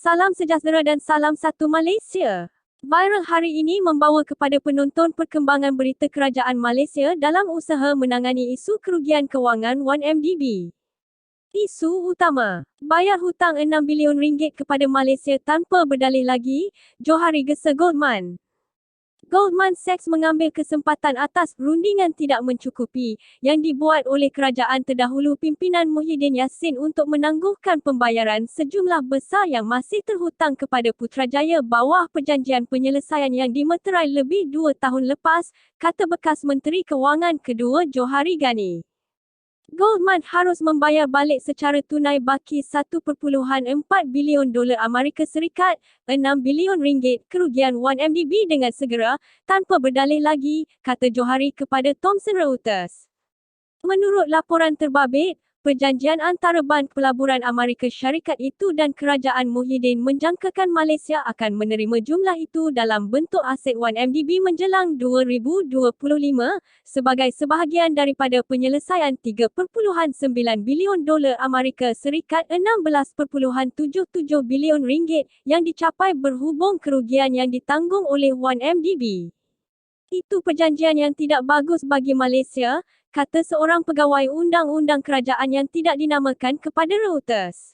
Salam sejahtera dan salam satu Malaysia. Viral hari ini membawa kepada penonton perkembangan berita kerajaan Malaysia dalam usaha menangani isu kerugian kewangan 1MDB. Isu utama, bayar hutang RM6 bilion kepada Malaysia tanpa berdalih lagi, Johari gesa Goldman. Goldman Sachs mengambil kesempatan atas rundingan tidak mencukupi yang dibuat oleh kerajaan terdahulu pimpinan Muhyiddin Yassin untuk menangguhkan pembayaran sejumlah besar yang masih terhutang kepada Putrajaya bawah perjanjian penyelesaian yang dimeterai lebih 2 tahun lepas, kata bekas Menteri Kewangan kedua Johari Gani. Goldman harus membayar balik secara tunai baki $1.4 bilion Amerika Serikat, RM6 bilion kerugian 1MDB dengan segera, tanpa berdalih lagi, kata Johari kepada Thomson Reuters. Menurut laporan terbabit, perjanjian antara Bank Pelaburan Amerika Syarikat itu dan Kerajaan Muhyiddin menjangkakan Malaysia akan menerima jumlah itu dalam bentuk aset 1MDB menjelang 2025 sebagai sebahagian daripada penyelesaian $3.9 bilion Amerika Serikat $16.77 bilion yang dicapai berhubung kerugian yang ditanggung oleh 1MDB. Itu perjanjian yang tidak bagus bagi Malaysia, kata seorang pegawai undang-undang kerajaan yang tidak dinamakan kepada Reuters.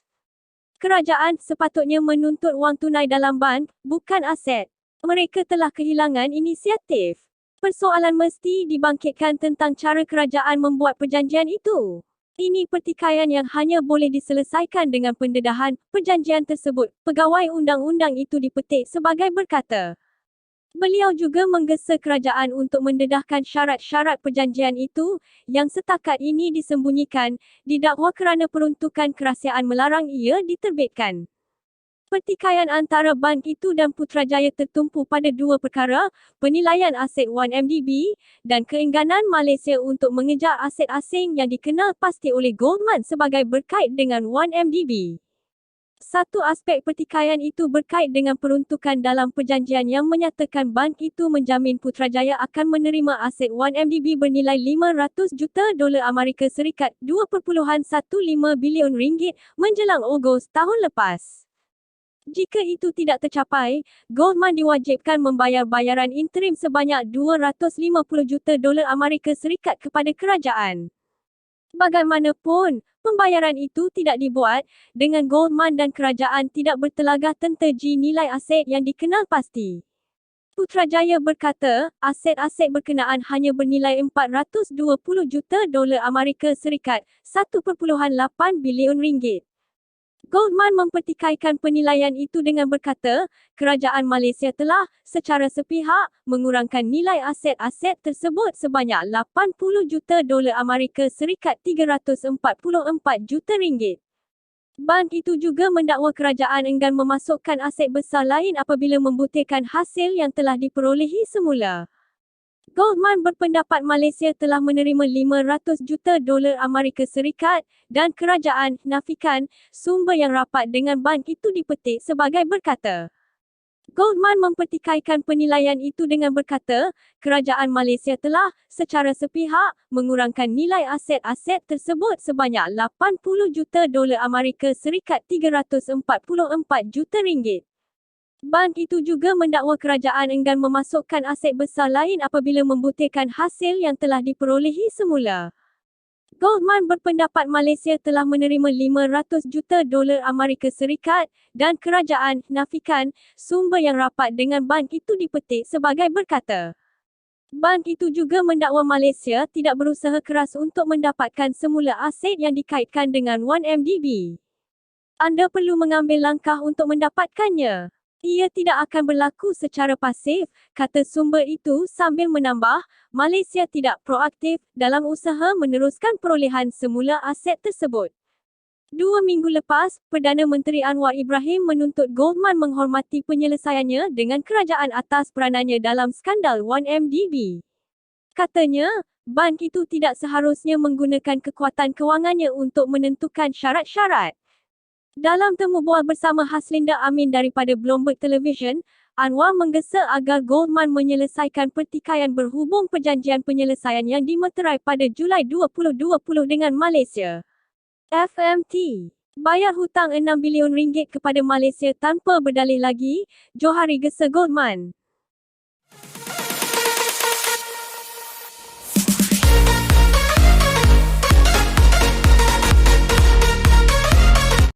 Kerajaan sepatutnya menuntut wang tunai dalam bank, bukan aset. Mereka telah kehilangan inisiatif. Persoalan mesti dibangkitkan tentang cara kerajaan membuat perjanjian itu. Ini pertikaian yang hanya boleh diselesaikan dengan pendedahan perjanjian tersebut, pegawai undang-undang itu dipetik sebagai berkata. Beliau juga menggesa kerajaan untuk mendedahkan syarat-syarat perjanjian itu, yang setakat ini disembunyikan, didakwa kerana peruntukan kerahsiaan melarang ia diterbitkan. Pertikaian antara bank itu dan Putrajaya tertumpu pada dua perkara, penilaian aset 1MDB, dan keengganan Malaysia untuk mengejar aset asing yang dikenal pasti oleh Goldman sebagai berkait dengan 1MDB. Satu aspek pertikaian itu berkait dengan peruntukan dalam perjanjian yang menyatakan bank itu menjamin Putrajaya akan menerima aset 1MDB bernilai $500 juta Amerika Serikat $2.15 bilion menjelang Ogos tahun lepas. Jika itu tidak tercapai, Goldman diwajibkan membayar bayaran interim sebanyak $250 juta Amerika Serikat kepada kerajaan. Bagaimanapun, pembayaran itu tidak dibuat, dengan Goldman dan kerajaan tidak bertelagah tentang nilai aset yang dikenal pasti. Putrajaya berkata, aset-aset berkenaan hanya bernilai $420 juta Amerika Serikat, $1.8 bilion. Goldman mempertikaikan penilaian itu dengan berkata, kerajaan Malaysia telah, secara sepihak, mengurangkan nilai aset-aset tersebut sebanyak $80 juta Amerika Serikat $344 juta. Bank itu juga mendakwa kerajaan enggan memasukkan aset besar lain apabila membuktikan hasil yang telah diperolehi semula. Goldman berpendapat Malaysia telah menerima $500 juta Amerika Serikat dan kerajaan nafikan sumber yang rapat dengan bank itu dipetik sebagai berkata. Goldman mempertikaikan penilaian itu dengan berkata, kerajaan Malaysia telah, secara sepihak, mengurangkan nilai aset-aset tersebut sebanyak $80 juta Amerika Serikat $344 juta. Bank itu juga mendakwa kerajaan enggan memasukkan aset besar lain apabila membuktikan hasil yang telah diperolehi semula. Goldman berpendapat Malaysia telah menerima $500 juta Amerika Serikat dan kerajaan nafikan sumber yang rapat dengan bank itu dipetik sebagai berkata. Bank itu juga mendakwa Malaysia tidak berusaha keras untuk mendapatkan semula aset yang dikaitkan dengan 1MDB. Anda perlu mengambil langkah untuk mendapatkannya. Ia tidak akan berlaku secara pasif, kata sumber itu sambil menambah, Malaysia tidak proaktif dalam usaha meneruskan perolehan semula aset tersebut. 2 minggu lepas, Perdana Menteri Anwar Ibrahim menuntut Goldman menghormati penyelesaiannya dengan kerajaan atas peranannya dalam skandal 1MDB. Katanya, bank itu tidak seharusnya menggunakan kekuatan kewangannya untuk menentukan syarat-syarat. Dalam temu bual bersama Haslinda Amin daripada Bloomberg Television, Anwar menggesa agar Goldman menyelesaikan pertikaian berhubung perjanjian penyelesaian yang dimeterai pada Julai 2020 dengan Malaysia. FMT Bayar hutang RM6 bilion kepada Malaysia tanpa berdalih lagi, Johari gesa Goldman.